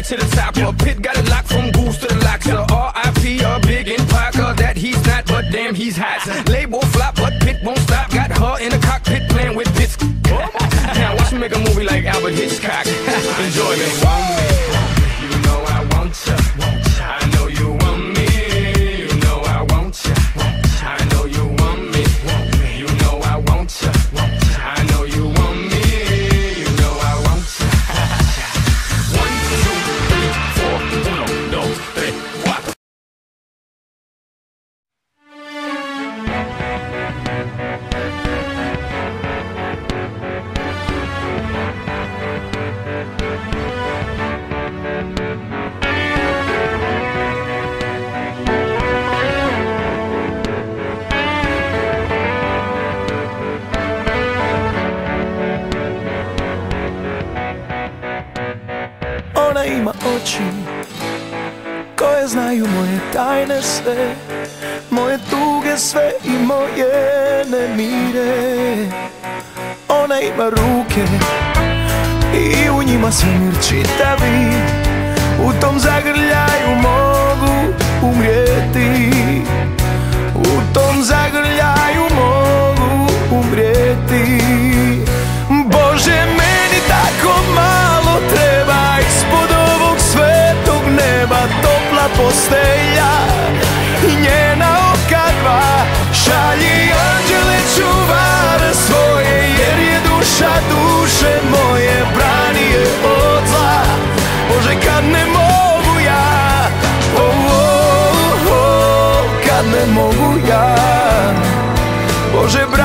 straight to the top. A pit got it locked from goose to the locks. R.I.P. a big in Parker that he's not, but damn he's hot. Label flop, but Pit won't stop. Got her in the cockpit playing with bits. Now watch me make a movie like Albert Hitchcock. Enjoy me. You know I want ya. I know you want me. You know I want ya. I know you want me. You know I want ya. I know you want me. You know I want ya. 1, 2, 3, 4. 1, 2, 3, 4. Ona ima oči koje znaju moje tajne sve, moje tuge sve i moje nemire. Ona ima ruke i u njima svemir čitavi, u tom zagrljaju mogu umrijeti. U tom zagrljaju mogu umrijeti. Bože, meni tako malo treba, ispod ovog svetog neba topla postelja i njena oka dva. Šalji anđele čuvare svoje, jer je duša duše moje, brani je od zla. Bože, kad ne mogu ja, kad ne mogu ja, Bože, brani